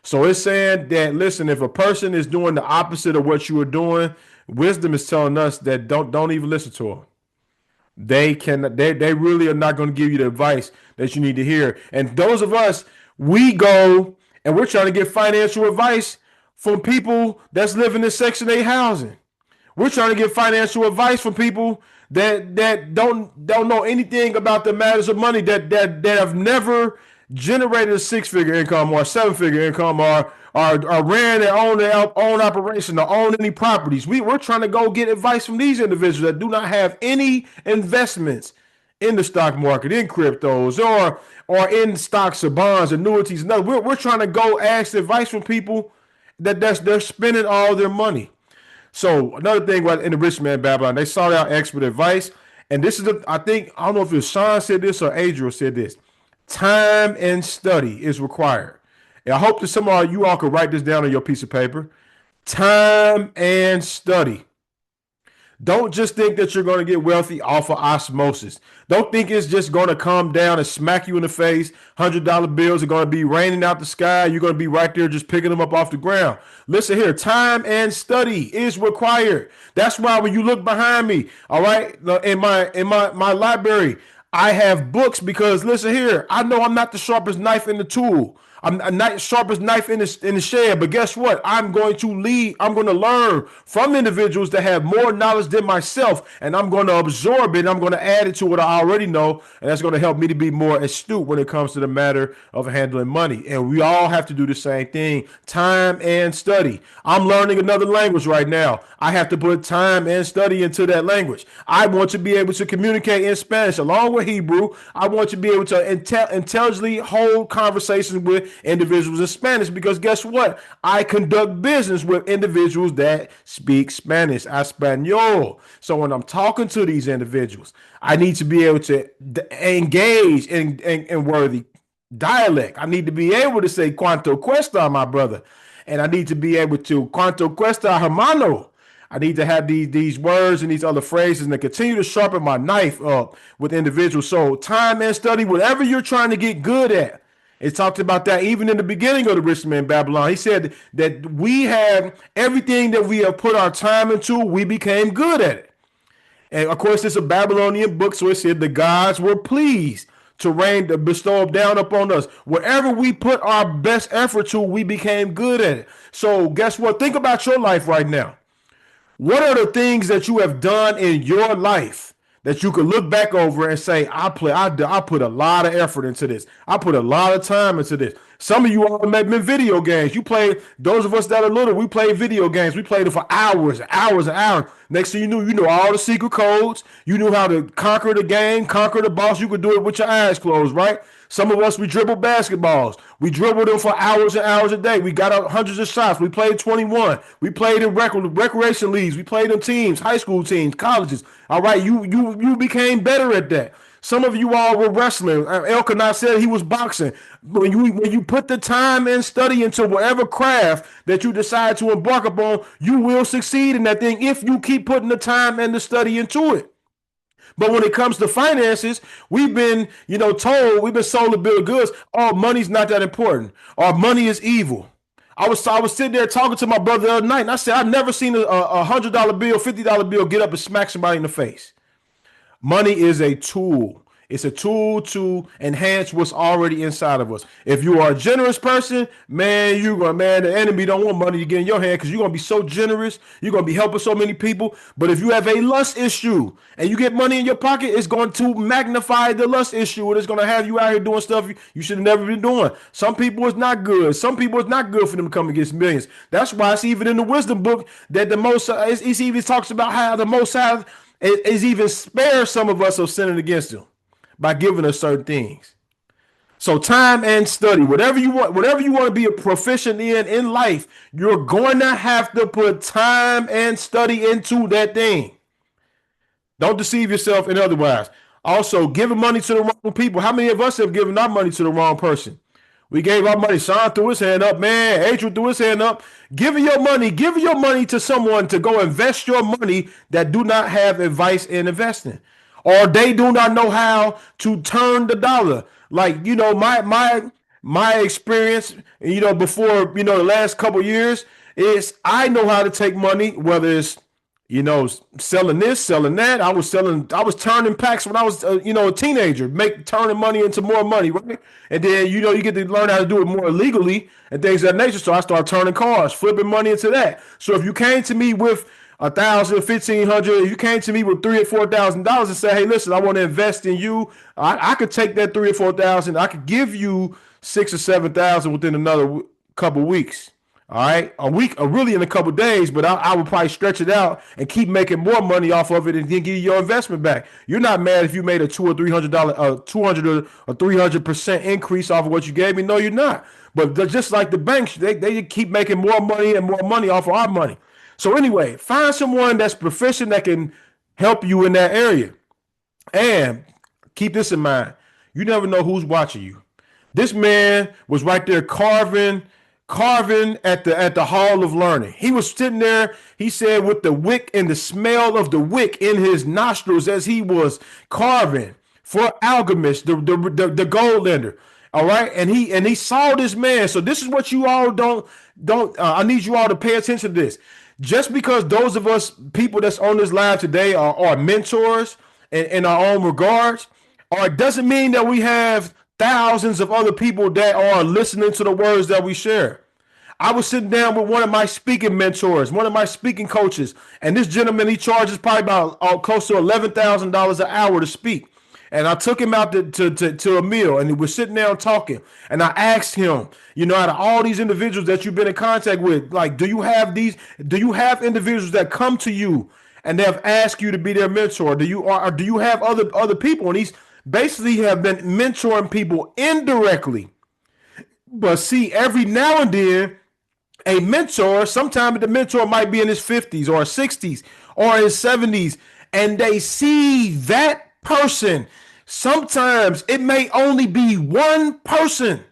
So it's saying that, listen, if a person is doing the opposite of what you are doing, wisdom is telling us that don't even listen to them. They really are not going to give you the advice that you need to hear. And those of us, we go and we're trying to get financial advice from people that's living in Section 8 housing. We're trying to get financial advice from people that don't know anything about the matters of money, that have never generated a six-figure income or a seven-figure income, or ran their own operation or own any properties. We're trying to go get advice from these individuals that do not have any investments in the stock market, in cryptos, or in stocks or bonds, annuities. No, we're trying to go ask advice from people they're spending all their money. So another thing in the Rich Man Babylon, they sought out expert advice. And this is I think, I don't know if it was Sean said this or Adriel said this. Time and study is required. And I hope that some of you all could write this down on your piece of paper. Time and study. Don't just think that you're going to get wealthy off of osmosis. Don't think it's just going to come down and smack you in the face. $100 bills are going to be raining out the sky. You're going to be right there just picking them up off the ground. Listen here, time and study is required. That's why when you look behind me, all right, in my library, I have books because, listen here, I know I'm not the sharpest knife in the tool. I'm not the sharpest knife in the shed, but guess what? I'm going to lead. I'm going to learn from individuals that have more knowledge than myself, and I'm going to absorb it. And I'm going to add it to what I already know, and that's going to help me to be more astute when it comes to the matter of handling money. And we all have to do the same thing: time and study. I'm learning another language right now. I have to put time and study into that language. I want to be able to communicate in Spanish along with Hebrew. I want to be able to intelligently hold conversations with individuals in Spanish, because guess what? I conduct business with individuals that speak Spanish, Espanol. So when I'm talking to these individuals, I need to be able to engage in worthy dialect. I need to be able to say "Cuanto cuesta, my brother," and I need to be able to "Cuanto cuesta, hermano." I need to have these words and these other phrases, and to continue to sharpen my knife up with individuals. So time and study, whatever you're trying to get good at. It talked about that even in the beginning of the Rich Man Babylon. He said that we have everything that we have put our time into, we became good at it. And of course, it's a Babylonian book, so it said the gods were pleased to rain, to bestow down upon us. Wherever we put our best effort to, we became good at it. So guess what? Think about your life right now. What are the things that you have done in your life that you could look back over and say, I put a lot of effort into this. I put a lot of time into this. Some of you all have been video games. You play, those of us that are little, we played video games. We played it for hours, hours and hours. Next thing you know all the secret codes. You knew how to conquer the game, conquer the boss. You could do it with your eyes closed, right? Some of us, we dribble basketballs. We dribbled them for hours and hours a day. We got out hundreds of shots. We played 21. We played in recreation leagues. We played in teams, high school teams, colleges. All right, you became better at that. Some of you all were wrestling. Elkanah said he was boxing. When you put the time and study into whatever craft that you decide to embark upon, you will succeed in that thing if you keep putting the time and the study into it. But when it comes to finances, we've been, told, we've been sold a bill of goods. Oh, money's not that important. Or money is evil. I was sitting there talking to my brother the other night, and I said, I've never seen a $100 bill, $50 bill get up and smack somebody in the face. Money is a tool. It's a tool to enhance what's already inside of us. If you are a generous person, man, the enemy don't want money to get in your hand because you're gonna be so generous. You're gonna be helping so many people. But if you have a lust issue and you get money in your pocket, it's going to magnify the lust issue, and it's gonna have you out here doing stuff you should have never been doing. Some people it's not good. Some people it's not good for them to come against millions. That's why it's even in the wisdom book that the most it even talks about how the Most High is even spare some of us of sinning against him by giving us certain things. So time and study, whatever you want to be a proficient in life, you're going to have to put time and study into that thing. Don't deceive yourself in otherwise. Also, giving money to the wrong people. How many of us have given our money to the wrong person? We gave our money. Sean threw his hand up. Man, Adrian threw his hand up. Giving your money to someone to go invest your money that do not have advice in investing, or they do not know how to turn the dollar. Like, my my experience, before, the last couple of years is I know how to take money, whether it's, selling this, selling that. I was turning packs when I was, a teenager, turning money into more money, right? And then, you get to learn how to do it more legally and things of that nature. So I started turning cars, flipping money into that. So if you came to me with 1,000, 1,500, if you came to me with $3,000 or $4,000 and say, hey, listen, I want to invest in you, I could take that 3,000 or 4,000. I could give you 6,000 or 7,000 within another couple weeks. All right, a week, or really in a couple days, but I would probably stretch it out and keep making more money off of it, and then give you your investment back. You're not mad if you made a $200 or $300 or 300% increase off of what you gave me. No, you're not. But just like the banks, they keep making more money and more money off of our money. So anyway, find someone that's proficient that can help you in that area, and keep this in mind: you never know who's watching you. This man was right there carving at the hall of learning. He was sitting there, he said, with the wick and the smell of the wick in his nostrils as he was carving for alchemist, the gold lender. All right, and he saw this man. So this is what you all don't. I need you all to pay attention to this. Just because those of us people that's on this live today are mentors in our own regards, or it doesn't mean that we have thousands of other people that are listening to the words that we share. I was sitting down with one of my speaking mentors, one of my speaking coaches, and this gentleman, he charges probably about close to $11,000 an hour to speak. And I took him out to a meal, and we were sitting down talking. And I asked him, out of all these individuals that you've been in contact with, like, do you have individuals that come to you and they have asked you to be their mentor? Do you have other people? And he's basically have been mentoring people indirectly. But see, every now and then, a mentor, sometimes the mentor might be in his 50s or 60s or his 70s, and they see that person. Sometimes it may only be one person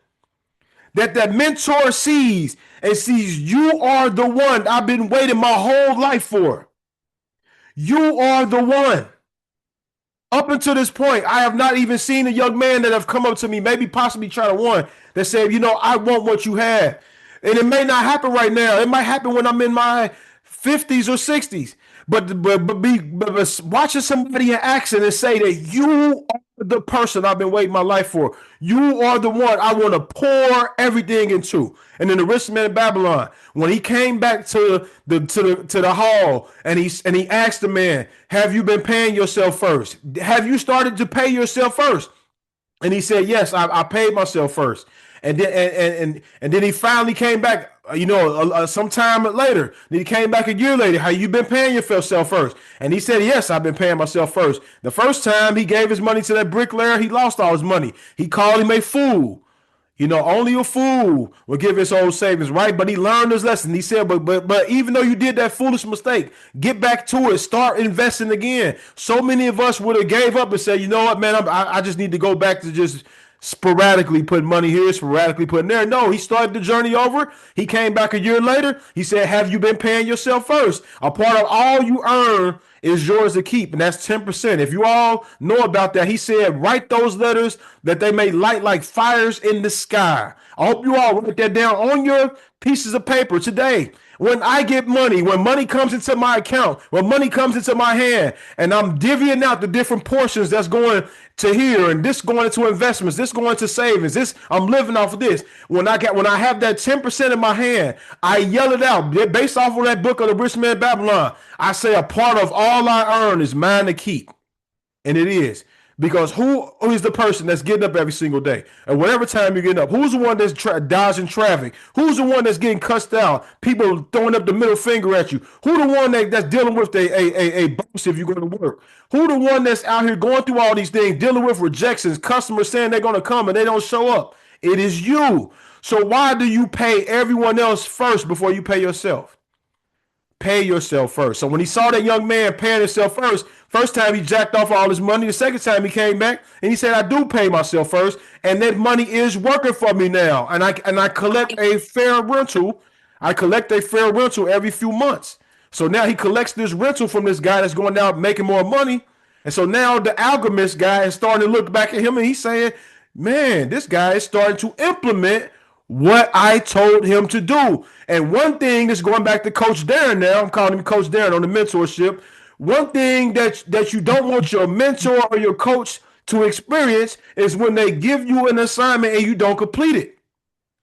that mentor sees, and sees, you are the one I've been waiting my whole life for. You are the one. Up until this point, I have not even seen a young man that have come up to me, maybe possibly try to one, that said, I want what you have. And it may not happen right now. It might happen when I'm in my 50s or 60s. But watching somebody in action and say that you are the person I've been waiting my life for. You are the one I want to pour everything into. And then the rich man in Babylon, when he came back to the hall, and he asked the man, have you been paying yourself first? Have you started to pay yourself first? And he said, yes, I paid myself first. And then he finally came back, sometime later. Then he came back a year later. How you been paying yourself first? And he said, yes, I've been paying myself first. The first time he gave his money to that bricklayer, he lost all his money. He called him a fool. Only a fool will give his old savings, right? But he learned his lesson. He said, but even though you did that foolish mistake, get back to it. Start investing again. So many of us would have gave up and said, you know what, man, I just need to go back to just sporadically put money here, sporadically putting there. No, he started the journey over. He came back a year later. He said, have you been paying yourself first? A part of all you earn is yours to keep, and that's 10%. If you all know about that, he said, write those letters that they may light like fires in the sky. I hope you all write that down on your pieces of paper today. When I get money, when money comes into my account, when money comes into my hand, and I'm divvying out the different portions that's going to here, and this going into investments, this going to savings, this I'm living off of this. When I have that 10% in my hand, I yell it out based off of that book of the Rich Man Babylon. I say a part of all I earn is mine to keep, and it is. Because who is the person that's getting up every single day? And whatever time you're getting up, who's the one that's dodging traffic? Who's the one that's getting cussed out? People throwing up the middle finger at you? Who the one that's dealing with a boss if you're going to work? Who the one that's out here going through all these things, dealing with rejections, customers saying they're going to come and they don't show up? It is you. So why do you pay everyone else first before you pay yourself? Pay yourself first. So when he saw that young man paying himself first time he jacked off all his money. The second time he came back and he said, I do pay myself first, and that money is working for me now. And I collect a fair rental. I collect a fair rental every few months. So now he collects this rental from this guy that's going out making more money. And so now the alchemist guy is starting to look back at him, and he's saying, man, this guy is starting to implement what I told him to do. And one thing that's going back to Coach Darren now, I'm calling him Coach Darren on the mentorship. One thing that you don't want your mentor or your coach to experience is when they give you an assignment and you don't complete it.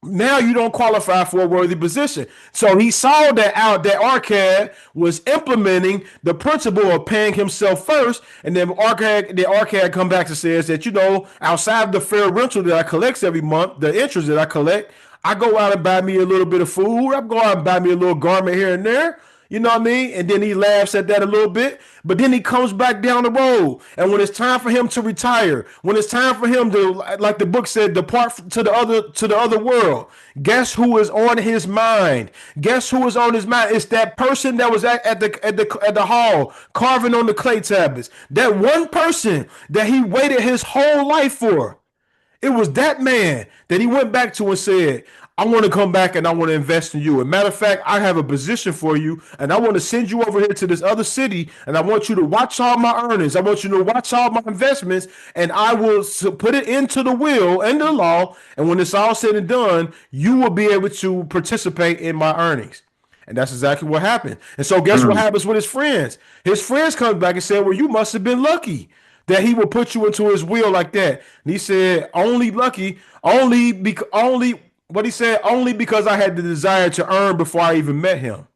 Now you don't qualify for a worthy position. So he saw that out that Arcad was implementing the principle of paying himself first, and then Arcad come back and says that, outside of the fair rental that I collect every month, the interest that I collect, I go out and buy me a little bit of food. I go out and buy me a little garment here and there. You know what I mean? And then he laughs at that a little bit, but then he comes back down the road. And when it's time for him to retire, when it's time for him to, like the book said, depart to the other world, guess who is on his mind? Guess who is on his mind? It's that person that was at the hall carving on the clay tablets. That one person that he waited his whole life for. It was that man that he went back to and said, I want to come back and I want to invest in you. As a matter of fact, I have a position for you and I want to send you over here to this other city and I want you to watch all my earnings. I want you to watch all my investments and I will put it into the will and the law. And when it's all said and done, you will be able to participate in my earnings. And that's exactly what happened. And so guess what happens with his friends? His friends come back and say, well, you must have been lucky that he would put you into his will like that. And he said, only lucky, only because I had the desire to earn before I even met him.